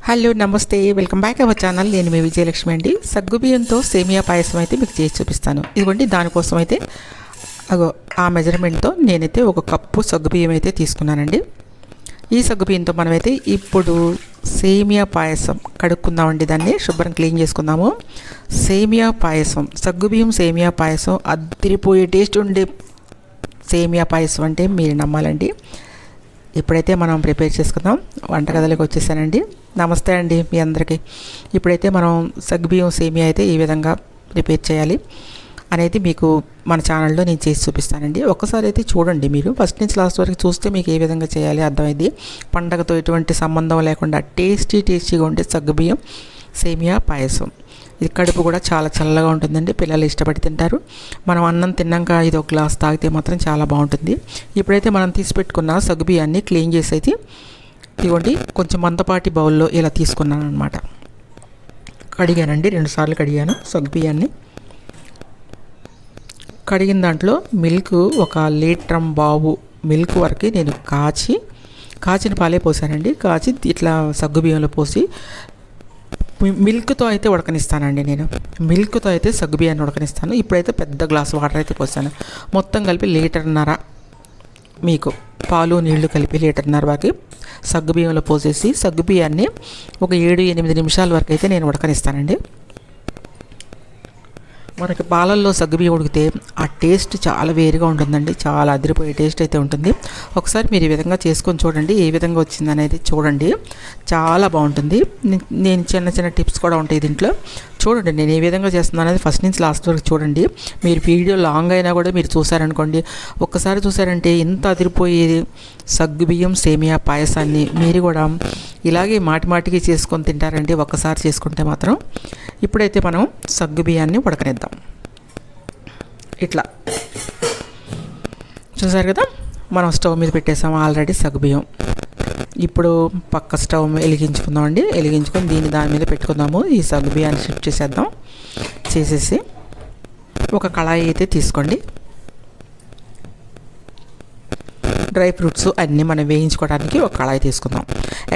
Hello నమస్తే, welcome back our channel. నేను మీ విజయలక్ష్మి అండి. సగ్గుబియ్యంతో సేమియా పాయసం అయితే మీకు చేసి చూపిస్తాను. ఇదిగోండి, దానికోసం అయితే ఆ మెజర్మెంట్తో నేనైతే ఒక కప్పు సగ్గుబియ్యం అయితే తీసుకున్నానండి. ఈ సగ్గుబియ్యంతో మనమైతే ఇప్పుడు సేమియా పాయసం కడుక్కుందామండి. దాన్ని శుభ్రం క్లీన్ చేసుకుందాము. సేమియా పాయసం, సగ్గుబియ్యం సేమియా పాయసం అదిరిపోయే టేస్ట్ ఉండే సేమియా పాయసం అంటే మీరు నమ్మాలండి. ఇప్పుడైతే మనం ప్రిపేర్ చేసుకుందాం. వంటగదిలోకి వచ్చేసానండి. నమస్తే అండి మీ అందరికీ. ఇప్పుడైతే మనం సగ్గుబియ్యం సేమియా అయితే ఈ విధంగా ప్రిపేర్ చేయాలి అనేది మీకు మన ఛానల్లో నేను చేసి చూపిస్తానండి. ఒక్కసారి అయితే చూడండి, మీరు ఫస్ట్ నుంచి లాస్ట్ వరకు చూస్తే మీకు ఏ విధంగా చేయాలి అర్థమైంది. పండగతో ఎటువంటి సంబంధం లేకుండా టేస్టీగా ఉండే సగ్గుబియ్యం సేమియా పాయసం. ఇది కడుపు కూడా చాలా చల్లగా ఉంటుందండి. పిల్లలు ఇష్టపడి తింటారు. మనం అన్నం తిన్నాక ఇది ఒక గ్లాస్ తాగితే మాత్రం చాలా బాగుంటుంది. ఇప్పుడైతే మనం తీసి పెట్టుకున్న సగ్గుబియ్యాన్ని క్లీన్ చేసి అయితే ఇదిగోండి కొంచెం మందపాటి బౌల్లో ఇలా తీసుకున్నాను అనమాట. కడిగానండి, 2 సార్లు కడిగాను సగ్గుబియ్యాన్ని. కడిగిన దాంట్లో మిల్క్ ఒక లీటర్ బావు మిల్క్ వరకు నేను కాచిన పాలే పోసానండి. కాచి ఇట్లా సగ్గుబియ్యంలో పోసి మిల్క్తో అయితే ఉడకనిస్తానండి. నేను మిల్క్తో అయితే సగ్గుబియ్యాన్ని ఉడకనిస్తాను. ఇప్పుడైతే పెద్ద గ్లాస్ వాటర్ అయితే పోసాను. మొత్తం కలిపి 1.5 లీటర్ మీకు పాలు నీళ్లు కలిపి 1.5 లీటర్ వరకు సగ్గుబియ్యంలో పోసేసి సగ్గుబియ్యాన్ని ఒక 7-8 నిమిషాల వరకు అయితే నేను ఉడకనిస్తానండి. మనకి పాలల్లో సగ్గుబియ్యం ఉడికితే ఆ టేస్ట్ చాలా వేరుగా ఉంటుందండి. చాలా అదిరిపోయే టేస్ట్ అయితే ఉంటుంది. ఒకసారి మీరు ఈ విధంగా చేసుకొని చూడండి, ఏ విధంగా వచ్చింది అనేది చూడండి. చాలా బాగుంటుంది. నేను చిన్న టిప్స్ కూడా ఉంటాయి దీంట్లో. చూడండి నేను ఏ విధంగా చేస్తున్నాను అనేది ఫస్ట్ నుంచి లాస్ట్ వరకు చూడండి. మీరు వీడియో లాంగ్ అయినా కూడా మీరు చూసారనుకోండి, ఒక్కసారి చూసారంటే ఇంత అదిరిపోయేది సగ్గుబియ్యం సేమియా పాయసాన్ని మీరు కూడా ఇలాగే మాటికి చేసుకొని తింటారండి ఒక్కసారి చేసుకుంటే మాత్రం. ఇప్పుడైతే మనం సగ్గుబియ్యాన్ని ఉడకనిద్దాం. ఇట్లా చూసారు కదా, మనం స్టవ్ మీద పెట్టేసాము ఆల్రెడీ సగ్గుబియ్యం. ఇప్పుడు పక్క స్టవ్ వెలిగించుకుందామండి. వెలిగించుకొని దాని మీద పెట్టుకుందాము. ఈ సగ్గుబియ్యాన్ని షిఫ్ట్ చేసేద్దాం. చేసేసి ఒక కళాయి అయితే తీసుకోండి. డ్రై ఫ్రూట్స్ అన్నీ మనం వేయించుకోవడానికి ఒక కళాయి తీసుకుందాం.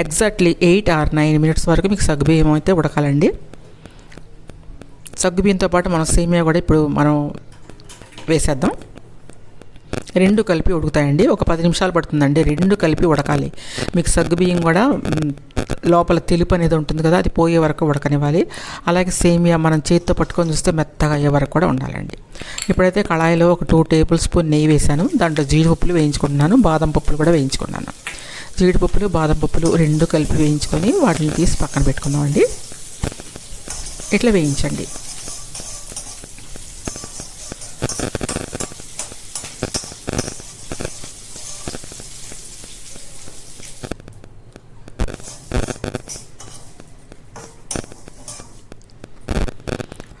ఎగ్జాక్ట్లీ 8 or 9 minutes వరకు మీకు సగ్గుబియ్యం అయితే ఉడకాలండి. సగ్గుబియ్యంతో పాటు మనం సేమియా కూడా ఇప్పుడు మనం వేసేద్దాం. 2 కలిపి ఉడుకుతాయండి. ఒక 10 నిమిషాలు పడుతుందండి. 2 కలిపి ఉడకాలి. మీకు సగ్గుబియ్యం కూడా లోపల తెలుపు అనేది ఉంటుంది కదా, అది పోయే వరకు ఉడకనివ్వాలి. అలాగే సేమియా మనం చేతితో పట్టుకొని చూస్తే మెత్తగా అయ్యే వరకు కూడా ఉండాలండి. ఇప్పుడైతే కళాయిలో ఒక 2 టేబుల్ స్పూన్ నెయ్యి వేసాను. దాంట్లో జీడిపప్పులు వేయించుకుంటున్నాను, బాదం పప్పులు కూడా వేయించుకున్నాను. జీడిపప్పులు బాదం పప్పులు 2 కలిపి వేయించుకొని వాటిని తీసి పక్కన పెట్టుకుందామండి. ఇట్లా వేయించండి.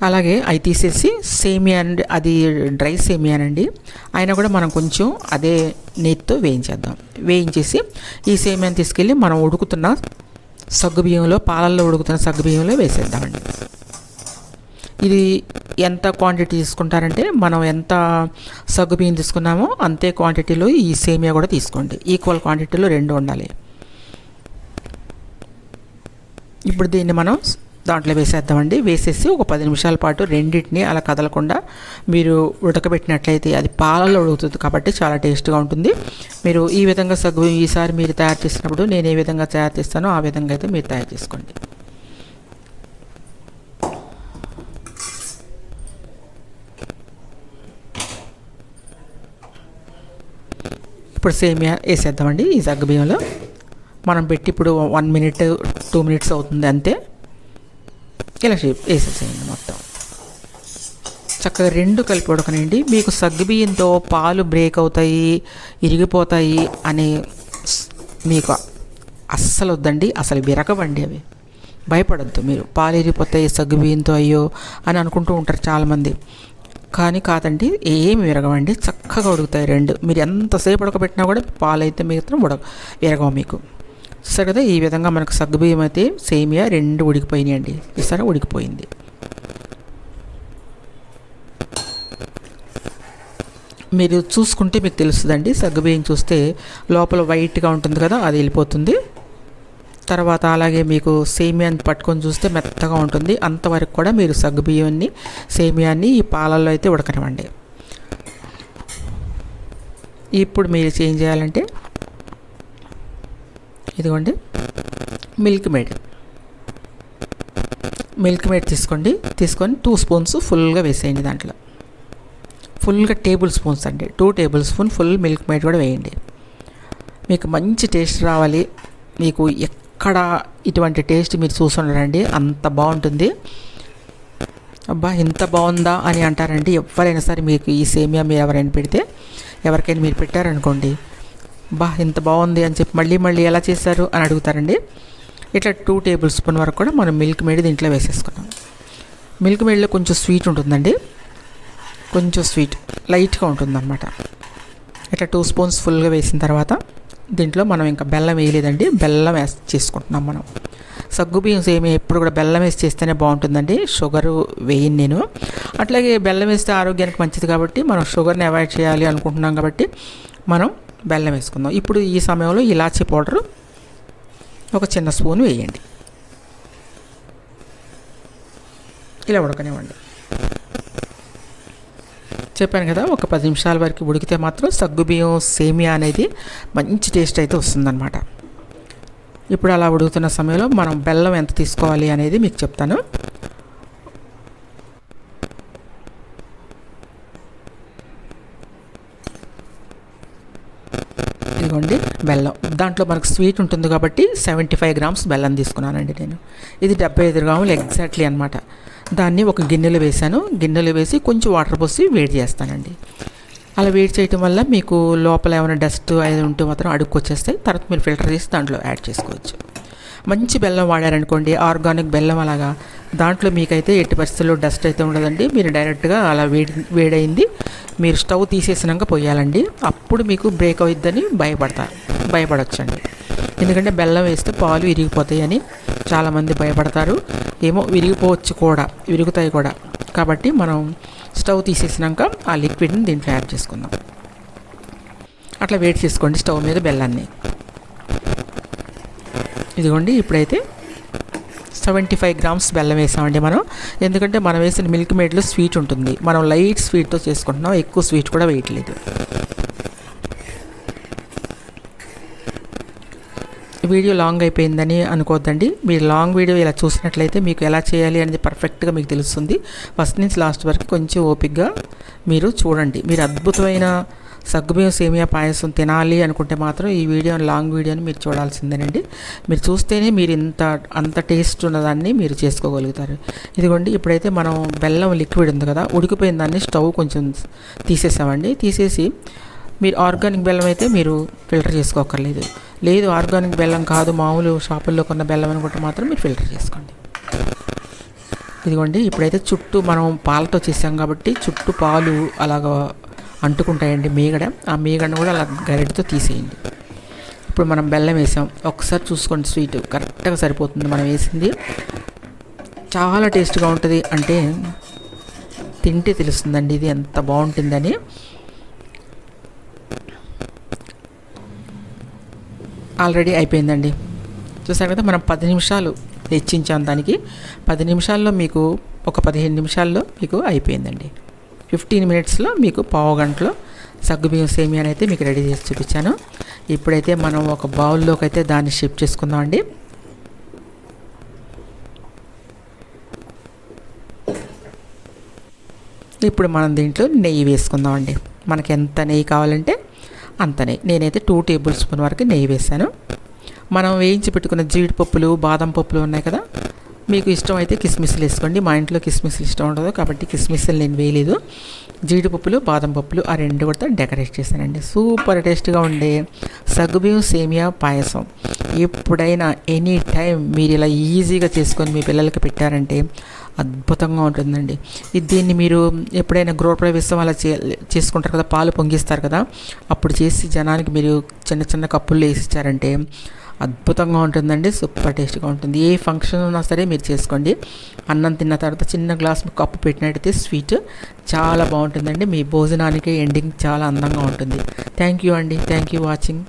అలాగే అవి తీసేసి సేమియా అండి, అది డ్రై సేమియానండి, అయినా కూడా మనం కొంచెం అదే నెయ్యితో వేయించేద్దాం. వేయించేసి ఈ సేమియాని తీసుకెళ్ళి మనం ఉడుకుతున్న సగ్గుబియ్యంలో, పాలల్లో ఉడుకుతున్న సగ్గుబియ్యంలో వేసేద్దామండి. ఇది ఎంత క్వాంటిటీ తీసుకుంటారంటే మనం ఎంత సగ్గుబియ్యం తీసుకున్నామో అంతే క్వాంటిటీలో ఈ సేమియా కూడా తీసుకోండి. ఈక్వల్ క్వాంటిటీలో 2 ఉండాలి. ఇప్పుడు దీన్ని మనం దాంట్లో వేసేద్దామండి. వేసేసి ఒక 10 నిమిషాల పాటు రెండింటిని అలా కదలకుండా మీరు ఉడకబెట్టినట్లయితే అది పాలలో ఉడుకుతుంది కాబట్టి చాలా టేస్ట్గా ఉంటుంది. మీరు ఈ విధంగా సగ్గుబియ్యం ఈసారి మీరు తయారు చేసినప్పుడు నేను ఏ విధంగా తయారు చేస్తానో ఆ విధంగా అయితే మీరు తయారు చేసుకోండి. ఇప్పుడు సేమియా వేసేద్దామండి. ఈ సగ్గుబియ్యంలో మనం పెట్టి ఇప్పుడు 1 minute 2 minutes అవుతుంది అంతే. ఇలా వేసేసేయండి. మొత్తం చక్కగా 2 కలిపి ఉడకనండి. మీకు సగ్గుబియ్యంతో పాలు బ్రేక్ అవుతాయి, ఇరిగిపోతాయి అని మీకు అస్సలు వద్దండి. అసలు విరగవండి, అవి భయపడద్దు. మీరు పాలు ఇరిగిపోతాయి సగ్గుబియ్యంతో అయ్యో అని అనుకుంటూ ఉంటారు చాలామంది. కానీ కాదండి, ఏమి విరగవండి. చక్కగా ఉడుకుతాయి 2. మీరు ఎంతసేపు ఉడకబెట్టినా కూడా పాలు అయితే మాత్రం విరగవు మీకు. చూసారు కదా, ఈ విధంగా మనకు సగ్గుబియ్యం అయితే సేమియా 2 ఉడికిపోయినాయండి. చూసారా, ఉడికిపోయింది. మీరు చూసుకుంటే మీకు తెలుస్తుందండి. సగ్గుబియ్యం చూస్తే లోపల వైట్గా ఉంటుంది కదా, అది వెళ్ళిపోతుంది. తర్వాత అలాగే మీకు సేమియాని పట్టుకొని చూస్తే మెత్తగా ఉంటుంది. అంతవరకు కూడా మీరు సగ్గుబియ్యాన్ని సేమియాన్ని ఈ పాలల్లో అయితే ఉడకనివ్వండి. ఇప్పుడు మీరు ఏం చేయాలంటే ఇదిగోండి మిల్క్ మేడ్ తీసుకొని 2 స్పూన్స్ ఫుల్గా వేసేయండి. దాంట్లో ఫుల్గా టేబుల్ స్పూన్స్ అండి, 2 table spoon full milk made కూడా వేయండి. మీకు మంచి టేస్ట్ రావాలి. మీకు ఎక్కడ ఇటువంటి టేస్ట్ మీరు చూసుండరండి, అంత బాగుంటుంది. అబ్బా ఇంత బాగుందా అని అంటారండి ఎవరైనా సరే. మీకు ఈ సేమియా మీరు ఎవరికైనా మీరు పెట్టారనుకోండి, బా ఇంత బాగుంది అని చెప్పి మళ్ళీ ఎలా చేశారు అని అడుగుతారండి. ఇట్లా 2 టేబుల్ స్పూన్ వరకు కూడా మనం మిల్క్ మేడ్ దీంట్లో వేసేసుకున్నాం. మిల్క్ మేడ్లో కొంచెం స్వీట్ ఉంటుందండి, కొంచెం స్వీట్ లైట్గా ఉంటుందన్నమాట. ఇట్లా 2 స్పూన్స్ ఫుల్గా వేసిన తర్వాత దీంట్లో మనం ఇంకా బెల్లం వేయలేదండి, బెల్లం చేసుకుంటున్నాం మనం. సగ్గుబియ్యం సేమియా ఎప్పుడు కూడా బెల్లం వేసి చేస్తేనే బాగుంటుందండి, షుగరు వేయను నేను. అట్లాగే బెల్లం వేస్తే ఆరోగ్యానికి మంచిది కాబట్టి మనం షుగర్ని అవాయిడ్ చేయాలి అనుకుంటున్నాం కాబట్టి మనం బెల్లం వేసుకుందాం. ఇప్పుడు ఈ సమయంలో ఇలాచీ పౌడరు ఒక చిన్న స్పూన్ వేయండి. ఇలా ఉడకనివ్వండి. చెప్పాను కదా, ఒక 10 నిమిషాల వరకు ఉడికితే మాత్రం సగ్గుబియ్యం సేమియా అనేది మంచి టేస్ట్ అయితే వస్తుందన్నమాట. ఇప్పుడు అలా ఉడుకుతున్న సమయంలో మనం బెల్లం ఎంత తీసుకోవాలి అనేది మీకు చెప్తాను. ఇదిగోండి బెల్లం, దాంట్లో మనకు స్వీట్ ఉంటుంది కాబట్టి 75 గ్రామ్స్ బెల్లం తీసుకున్నానండి నేను. ఇది 75 గ్రాములు ఎగ్జాక్ట్లీ అనమాట. దాన్ని ఒక గిన్నెలో వేసాను. గిన్నెలో వేసి కొంచెం వాటర్ పోసి వేడి చేస్తానండి. అలా వేడి చేయటం వల్ల మీకు లోపల ఏమైనా డస్ట్ అది ఉంటే మాత్రం అడుక్కొచ్చేస్తాయి. తర్వాత మీరు ఫిల్టర్ చేసి దాంట్లో యాడ్ చేసుకోవచ్చు. మంచి బెల్లం వాడారనుకోండి, ఆర్గానిక్ బెల్లం, అలాగా దాంట్లో మీకైతే ఎట్టి పరిస్థితుల్లో డస్ట్ అయితే ఉండదండి. మీరు డైరెక్ట్గా అలా వేడైంది మీరు స్టవ్ తీసేసినాక పోయాలండి. అప్పుడు మీకు బ్రేక్ అవుద్దని భయపడొచ్చండి. ఎందుకంటే బెల్లం వేస్తే పాలు విరిగిపోతాయి అని చాలామంది భయపడతారు. ఏమో విరుగుతాయి కూడా. కాబట్టి మనం స్టవ్ తీసేసినాక ఆ లిక్విడ్ని దీంట్లో యాడ్ చేసుకుందాం. అట్లా వేడి చేసుకోండి స్టవ్ మీద బెల్లాన్ని. ఇదిగోండి ఇప్పుడైతే 75 గ్రామ్స్ బెల్లం వేసామండి మనం. ఎందుకంటే మనం వేసిన మిల్క్ మేడ్లో స్వీట్ ఉంటుంది, మనం లైట్ స్వీట్తో చేసుకుంటున్నాం, ఎక్కువ స్వీట్ కూడా వేయట్లేదు. వీడియో లాంగ్ అయిపోయిందని అనుకోవద్దండి. మీరు లాంగ్ వీడియో ఇలా చూసినట్లయితే మీకు ఎలా చేయాలి అనేది పర్ఫెక్ట్గా మీకు తెలుస్తుంది. ఫస్ట్ నుంచి లాస్ట్ వరకు కొంచెం ఓపిక్గా మీరు చూడండి. మీరు అద్భుతమైన సగ్గుబియ్యం సేమియా పాయసం తినాలి అనుకుంటే మాత్రం ఈ లాంగ్ వీడియోని మీరు చూడాల్సిందేనండి. మీరు చూస్తేనే మీరు అంత టేస్ట్ ఉన్నదాన్ని మీరు చేసుకోగలుగుతారు. ఇదిగోండి ఇప్పుడైతే మనం బెల్లం లిక్విడ్ ఉంది కదా, ఉడికిపోయిన దాన్ని స్టవ్ కొంచెం తీసేసామండి. తీసేసి మీరు ఆర్గానిక్ బెల్లం అయితే మీరు ఫిల్టర్ చేసుకోకర్లేదు. లేదు ఆర్గానిక్ బెల్లం కాదు, మామూలు షాపుల్లో కొన్న బెల్లం అనుకుంటే మాత్రం మీరు ఫిల్టర్ చేసుకోండి. ఇదిగోండి ఇప్పుడైతే చుట్టూ మనం పాలతో చేసాం కాబట్టి చుట్టూ పాలు అలాగా అంటుకుంటాయండి మీగడ. ఆ మీగడను కూడా అలా గరిటతో తీసేయండి. ఇప్పుడు మనం బెల్లం వేసాం, ఒకసారి చూసుకోండి, స్వీట్ కరెక్ట్గా సరిపోతుంది. మనం వేసింది చాలా టేస్ట్గా ఉంటుంది, అంటే తింటే తెలుస్తుందండి ఇది ఎంత బాగుంటుందని. ఆల్రెడీ అయిపోయిందండి, చూసారు కదా. మనం 10 నిమిషాలు తెచ్చించాం దానికి. 10 నిమిషాల్లో మీకు ఒక 15 నిమిషాల్లో మీకు అయిపోయిందండి. 15 మినిట్స్లో మీకు పావు గంటలో సగ్గుబియ్యం సేమియాని అయితే మీకు రెడీ చేసి చూపించాను. ఇప్పుడైతే మనం ఒక బౌల్లోకి అయితే దాన్ని షిఫ్ట్ చేసుకుందామండి. ఇప్పుడు మనం దీంట్లో నెయ్యి వేసుకుందామండి. మనకి ఎంత నెయ్యి కావాలంటే అంత నెయ్యి. నేనైతే 2 టేబుల్ స్పూన్ వరకు నెయ్యి వేసాను. మనం వేయించి పెట్టుకున్న జీడిపప్పులు, బాదం పప్పులు ఉన్నాయి కదా, మీకు ఇష్టం అయితే కిస్మిస్లు వేసుకోండి. మా ఇంట్లో కిస్మిస్లు ఇష్టం ఉండదు కాబట్టి కిస్మిస్లు నేను వేయలేదు. జీడిపప్పులు, బాదం పప్పులు ఆ రెండు కూడా డెకరేట్ చేశానండి. సూపర్ టేస్ట్గా ఉండే సగ్గుబియ్యం సేమియా పాయసం ఎప్పుడైనా ఎనీ టైం మీరు ఇలా ఈజీగా చేసుకొని మీ పిల్లలకి పెట్టారంటే అద్భుతంగా ఉంటుందండి. దీన్ని మీరు ఎప్పుడైనా గృహప్రవేశం అలా చేసుకుంటారు కదా, పాలు పొంగిస్తారు కదా, అప్పుడు చేసి జనానికి మీరు చిన్న చిన్న కప్పుల్లో వేసి ఇచ్చారంటే అద్భుతంగా ఉంటుందండి. సూపర్ టేస్ట్గా ఉంటుంది. ఏ ఫంక్షన్ ఉన్నా సరే మీరు చేసుకోండి. అన్నం తిన్న తర్వాత చిన్న గ్లాస్ కప్పు పెట్టినట్టయితే స్వీట్ చాలా బాగుంటుందండి. మీ భోజనానికి ఎండింగ్ చాలా అందంగా ఉంటుంది. థ్యాంక్ యూ అండి. Thank you watching.